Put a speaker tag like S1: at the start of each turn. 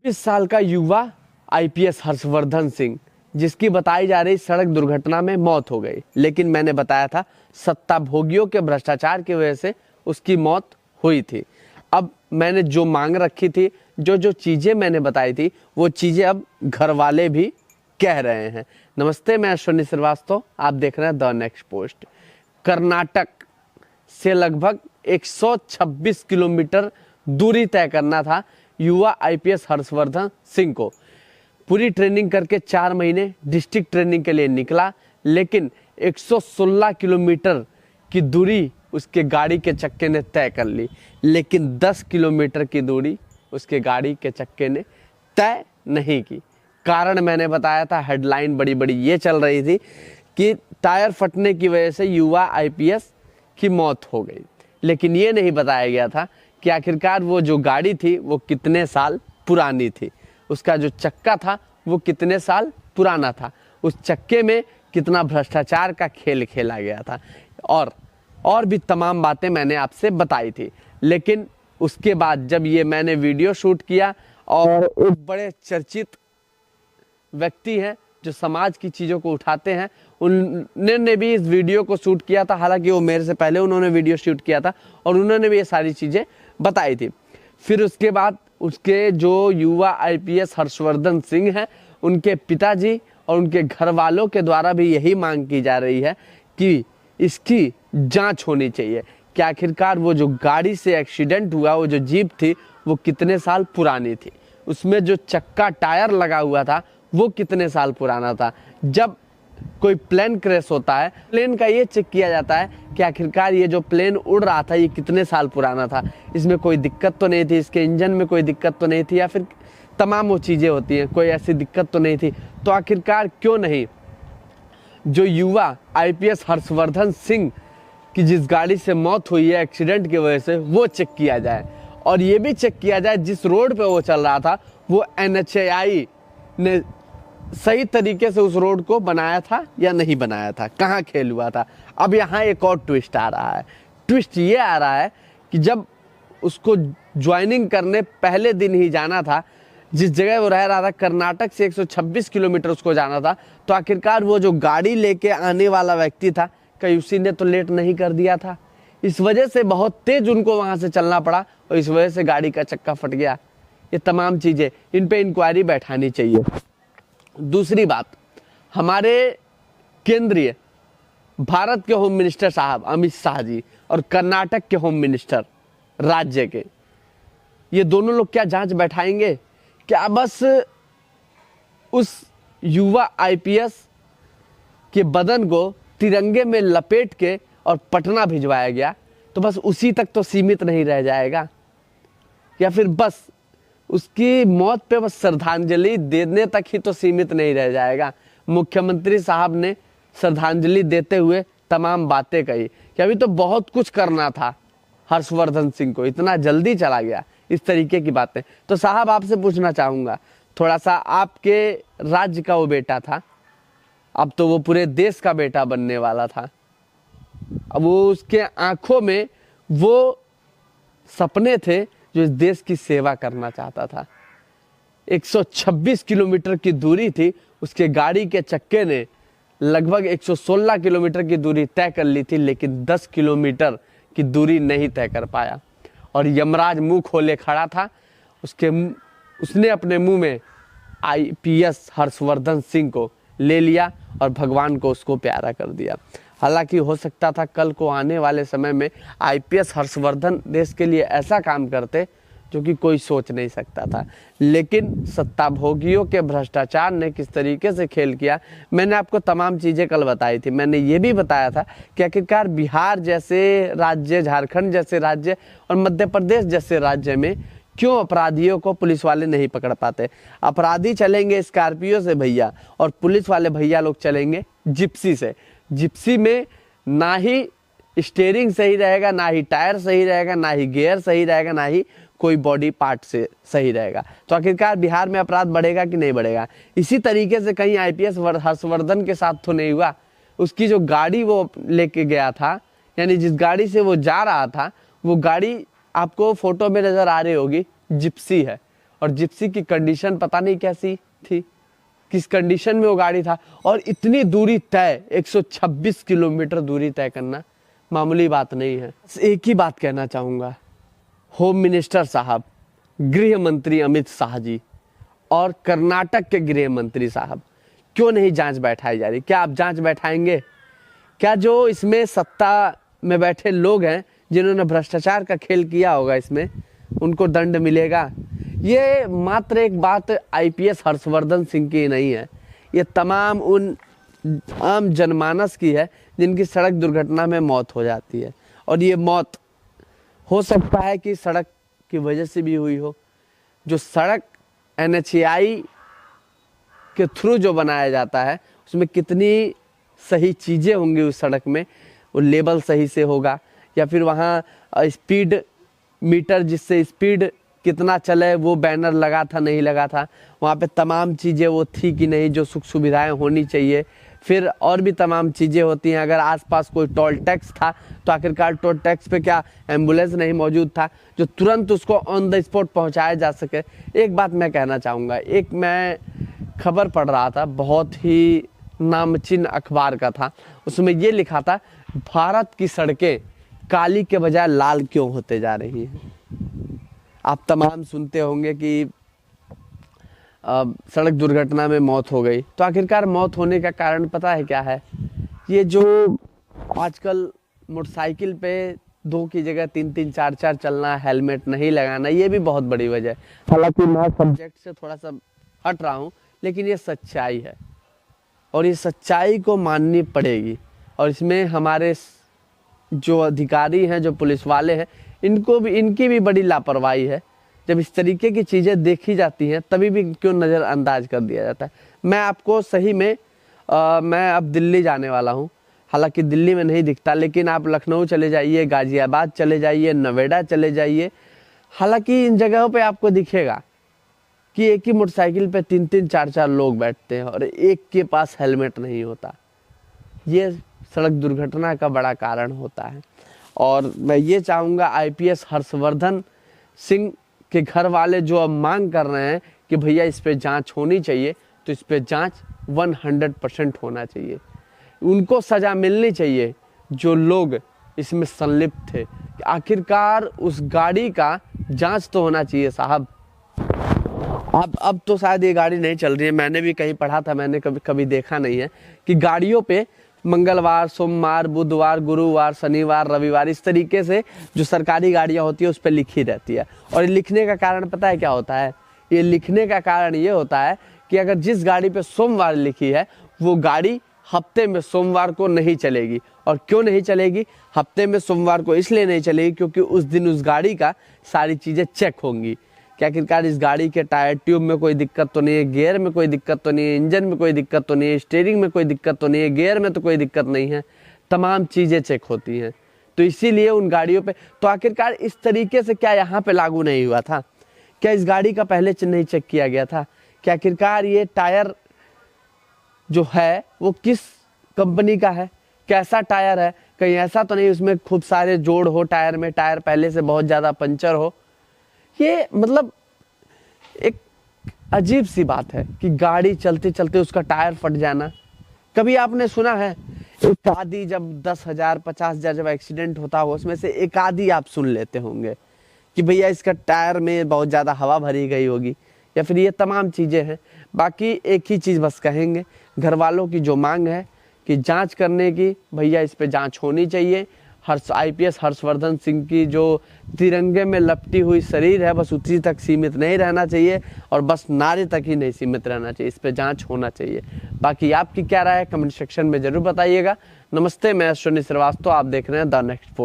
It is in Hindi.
S1: 20 साल का युवा आईपीएस हर्षवर्धन सिंह, जिसकी बताई जा रही सड़क दुर्घटना में मौत हो गई, लेकिन मैंने बताया था सत्ता भोगियों के भ्रष्टाचार की वजह से उसकी मौत हुई थी। अब मैंने जो मांग रखी थी, जो चीज़ें मैंने बताई थी, वो चीज़ें अब घर वाले भी कह रहे हैं। नमस्ते, मैं अश्विनी श्रीवास्तव, आप देख रहे हैं द नेक्स्ट पोस्ट। कर्नाटक से लगभग 126 किलोमीटर दूरी तय करना था युवा आईपीएस हर्षवर्धन सिंह को। पूरी ट्रेनिंग करके 4 महीने डिस्ट्रिक्ट ट्रेनिंग के लिए निकला, लेकिन 116 किलोमीटर की दूरी उसके गाड़ी के चक्के ने तय कर ली, लेकिन 10 किलोमीटर की दूरी उसके गाड़ी के चक्के ने तय नहीं की। कारण मैंने बताया था, हेडलाइन बड़ी बड़ी ये चल रही थी कि टायर फटने की वजह से युवा आईपीएस की मौत हो गई, लेकिन ये नहीं बताया गया था कि आखिरकार वो जो गाड़ी थी वो कितने साल पुरानी थी, उसका जो चक्का था वो कितने साल पुराना था, उस चक्के में कितना भ्रष्टाचार का खेल खेला गया था, और भी तमाम बातें मैंने आपसे बताई थी। लेकिन उसके बाद जब ये मैंने वीडियो शूट किया, और एक बड़े चर्चित व्यक्ति हैं जो समाज की चीज़ों को उठाते हैं, उन्होंने भी इस वीडियो को शूट किया था। हालांकि वो मेरे से पहले उन्होंने वीडियो शूट किया था और उन्होंने भी ये सारी चीज़ें बताई थी। फिर उसके बाद उसके जो युवा आईपीएस हर्षवर्धन सिंह हैं, उनके पिताजी और उनके घर वालों के द्वारा भी यही मांग की जा रही है कि इसकी जांच होनी चाहिए कि आखिरकार वो जो गाड़ी से एक्सीडेंट हुआ, वो जो जीप थी, वो कितने साल पुरानी थी, उसमें जो चक्का टायर लगा हुआ था वो कितने साल पुराना था। जब कोई प्लेन क्रैश होता है, प्लेन का ये चेक किया जाता है कि आखिरकार ये जो प्लेन उड़ रहा था ये कितने साल पुराना था, इसमें कोई दिक्कत तो नहीं थी, इसके इंजन में कोई दिक्कत तो नहीं थी, या फिर तमाम वो चीज़ें होती हैं, कोई ऐसी दिक्कत तो नहीं थी। तो आखिरकार क्यों नहीं जो युवा आईपीएस हर्षवर्धन सिंह की जिस गाड़ी से मौत हुई है एक्सीडेंट की वजह से, वो चेक किया जाए, और ये भी चेक किया जाए जिस रोड पे वो चल रहा था वो एनएचएआई ने सही तरीके से उस रोड को बनाया था या नहीं बनाया था, कहाँ खेल हुआ था। अब यहाँ एक और ट्विस्ट आ रहा है। ट्विस्ट ये आ रहा है कि जब उसको ज्वाइनिंग करने पहले दिन ही जाना था, जिस जगह वो रह रहा था, कर्नाटक से 126 किलोमीटर उसको जाना था, तो आखिरकार वो जो गाड़ी लेके आने वाला व्यक्ति था, कहीं उसी ने तो लेट नहीं कर दिया था। इस वजह से बहुत तेज उनको वहाँ से चलना पड़ा और इस वजह से गाड़ी का चक्का फट गया। ये तमाम चीज़ें, इन पे इंक्वायरी बैठानी चाहिए। दूसरी बात, हमारे केंद्रीय भारत के होम मिनिस्टर साहब अमित शाह जी और कर्नाटक के होम मिनिस्टर राज्य के, ये दोनों लोग क्या जांच बैठाएंगे? क्या बस उस युवा आईपीएस के बदन को तिरंगे में लपेट के और पटना भिजवाया गया तो बस उसी तक तो सीमित नहीं रह जाएगा, या फिर बस उसकी मौत पे बस श्रद्धांजलि देने तक ही तो सीमित नहीं रह जाएगा? मुख्यमंत्री साहब ने श्रद्धांजलि देते हुए तमाम बातें कही कि अभी तो बहुत कुछ करना था हर्षवर्धन सिंह को, इतना जल्दी चला गया, इस तरीके की बातें। तो साहब आपसे पूछना चाहूँगा थोड़ा सा, आपके राज्य का वो बेटा था, अब तो वो पूरे देश का बेटा बनने वाला था। अब वो उसके आंखों में वो सपने थे जो इस देश की सेवा करना चाहता था। 126 किलोमीटर की दूरी थी, उसके गाड़ी के चक्के ने लगभग 116 किलोमीटर की दूरी तय कर ली थी, लेकिन 10 किलोमीटर की दूरी नहीं तय कर पाया, और यमराज मुंह खोले खड़ा था। उसने अपने मुंह में आईपीएस हर्षवर्धन सिंह को ले लिया और भगवान को उसको प्यारा कर दिया। हालांकि हो सकता था कल को आने वाले समय में आईपीएस हर्षवर्धन देश के लिए ऐसा काम करते जो कि कोई सोच नहीं सकता था, लेकिन सत्ताभोगियों के भ्रष्टाचार ने किस तरीके से खेल किया, मैंने आपको तमाम चीज़ें कल बताई थी। मैंने ये भी बताया था कि आखिरकार बिहार जैसे राज्य, झारखंड जैसे राज्य और मध्य प्रदेश जैसे राज्य में क्यों अपराधियों को पुलिस वाले नहीं पकड़ पाते। अपराधी चलेंगे स्कॉर्पियो से भैया, और पुलिस वाले भैया लोग चलेंगे जिप्सी से। जिप्सी में ना ही स्टीयरिंग सही रहेगा, ना ही टायर सही रहेगा, ना ही गियर सही रहेगा, ना ही कोई बॉडी पार्ट से सही रहेगा। तो आखिरकार बिहार में अपराध बढ़ेगा कि नहीं बढ़ेगा? इसी तरीके से कहीं आईपीएस हर्षवर्धन के साथ तो नहीं हुआ? उसकी जो गाड़ी वो लेके गया था, यानी जिस गाड़ी से वो जा रहा था, वो गाड़ी आपको फोटो में नजर आ रही होगी, जिप्सी है, और जिप्सी की कंडीशन पता नहीं कैसी थी, किस कंडीशन में वो गाड़ी था। और इतनी दूरी तय, 126 किलोमीटर दूरी तय करना मामूली बात नहीं है। एक ही बात कहना चाहूँगा, होम मिनिस्टर साहब, गृह मंत्री अमित शाह जी और कर्नाटक के गृह मंत्री साहब, क्यों नहीं जांच बैठाई जा रही? क्या आप जांच बैठाएंगे? क्या जो इसमें सत्ता में बैठे लोग हैं जिन्होंने भ्रष्टाचार का खेल किया होगा इसमें, उनको दंड मिलेगा? ये मात्र एक बात आईपीएस हर्षवर्धन सिंह की नहीं है, ये तमाम उन आम जनमानस की है जिनकी सड़क दुर्घटना में मौत हो जाती है। और ये मौत हो सकता है कि सड़क की वजह से भी हुई हो। जो सड़क NHAI के थ्रू जो बनाया जाता है उसमें कितनी सही चीज़ें होंगी उस सड़क में, वो लेबल सही से होगा, या फिर वहाँ स्पीड मीटर जिससे स्पीड कितना चले वो बैनर लगा था नहीं लगा था, वहाँ पे तमाम चीज़ें वो थी कि नहीं जो सुख सुविधाएं होनी चाहिए। फिर और भी तमाम चीज़ें होती हैं। अगर आसपास कोई टोल टैक्स था तो आखिरकार टोल टैक्स पे क्या एम्बुलेंस नहीं मौजूद था जो तुरंत उसको ऑन द स्पॉट पहुँचाया जा सके? एक बात मैं कहना चाहूँगा, एक मैं खबर पढ़ रहा था, बहुत ही नामचीन अखबार का था, उसमें ये लिखा था भारत की सड़कें काली के बजाय लाल क्यों होते जा रही हैं। आप तमाम सुनते होंगे कि सड़क दुर्घटना में मौत हो गई, तो आखिरकार मौत होने का कारण पता है क्या है? ये जो आजकल मोटरसाइकिल पे 2 की जगह 3-3 4-4 चलना, हेलमेट नहीं लगाना, ये भी बहुत बड़ी वजह है। हालांकि मैं सब्जेक्ट से थोड़ा सा हट रहा हूँ, लेकिन ये सच्चाई है और ये सच्चाई को माननी पड़ेगी। और इसमें हमारे जो अधिकारी हैं, जो पुलिस वाले हैं, इनकी भी बड़ी लापरवाही है। जब इस तरीके की चीज़ें देखी जाती हैं तभी भी क्यों नज़रअंदाज कर दिया जाता है। मैं आपको सही में मैं अब दिल्ली जाने वाला हूँ, हालांकि दिल्ली में नहीं दिखता, लेकिन आप लखनऊ चले जाइए, गाजियाबाद चले जाइए, नोएडा चले जाइए, हालांकि इन जगहों पे आपको दिखेगा कि एक ही मोटरसाइकिल पे 3-3 4-4 लोग बैठते हैं और एक के पास हेलमेट नहीं होता। ये सड़क दुर्घटना का बड़ा कारण होता है। और मैं ये चाहूँगा आईपीएस हर्षवर्धन सिंह के घर वाले जो अब मांग कर रहे हैं कि भैया इस पे जांच होनी चाहिए, तो इस पे जांच 100% होना चाहिए। उनको सज़ा मिलनी चाहिए जो लोग इसमें संलिप्त थे। आखिरकार उस गाड़ी का जांच तो होना चाहिए साहब। अब तो शायद ये गाड़ी नहीं चल रही है, मैंने भी कहीं पढ़ा था, मैंने कभी देखा नहीं है कि गाड़ियों पे मंगलवार, सोमवार, बुधवार, गुरुवार, शनिवार, रविवार, इस तरीके से जो सरकारी गाड़ियां होती है उस पर लिखी रहती है। और लिखने का कारण पता है क्या होता है? ये लिखने का कारण ये होता है कि अगर जिस गाड़ी पे सोमवार लिखी है वो गाड़ी हफ्ते में सोमवार को नहीं चलेगी। और क्यों नहीं चलेगी हफ्ते में सोमवार को? इसलिए नहीं चलेगी क्योंकि उस दिन उस गाड़ी का सारी चीज़ें चेक होंगी कि आखिरकार इस गाड़ी के टायर ट्यूब में कोई दिक्कत तो नहीं है, गियर में कोई दिक्कत तो नहीं है, इंजन में कोई दिक्कत तो नहीं है, स्टीयरिंग में कोई दिक्कत तो नहीं है, गियर में तो कोई दिक्कत नहीं है, तमाम चीज़ें चेक होती हैं। तो इसीलिए उन गाड़ियों पे तो आखिरकार इस तरीके से क्या यहाँ पे लागू नहीं हुआ था? क्या इस गाड़ी का पहले नहीं चेक किया गया था? क्या आखिरकार ये टायर जो है वो किस कंपनी का है, कैसा टायर है? कहीं ऐसा तो नहीं उसमें खूब सारे जोड़ हो टायर में, टायर पहले से बहुत ज़्यादा पंचर हो? ये मतलब एक अजीब सी बात है कि गाड़ी चलते चलते उसका टायर फट जाना। कभी आपने सुना है एक आधी, जब 10,000 50,000 जब एक्सीडेंट होता हो उसमें से एक आधी आप सुन लेते होंगे कि भैया इसका टायर में बहुत ज़्यादा हवा भरी गई होगी, या फिर ये तमाम चीज़ें हैं। बाकी एक ही चीज़ बस कहेंगे, घर वालों की जो मांग है कि जांच करने की, भैया इस पे जांच होनी चाहिए। आईपीएस हर्षवर्धन सिंह की जो तिरंगे में लपटी हुई शरीर है बस उसी तक सीमित नहीं रहना चाहिए और बस नारे तक ही नहीं सीमित रहना चाहिए, इस पे जांच होना चाहिए। बाकी आपकी क्या राय है कमेंट सेक्शन में ज़रूर बताइएगा। नमस्ते, मैं अश्विनी श्रीवास्तव, आप देख रहे हैं द नेक्स्ट पोस्ट।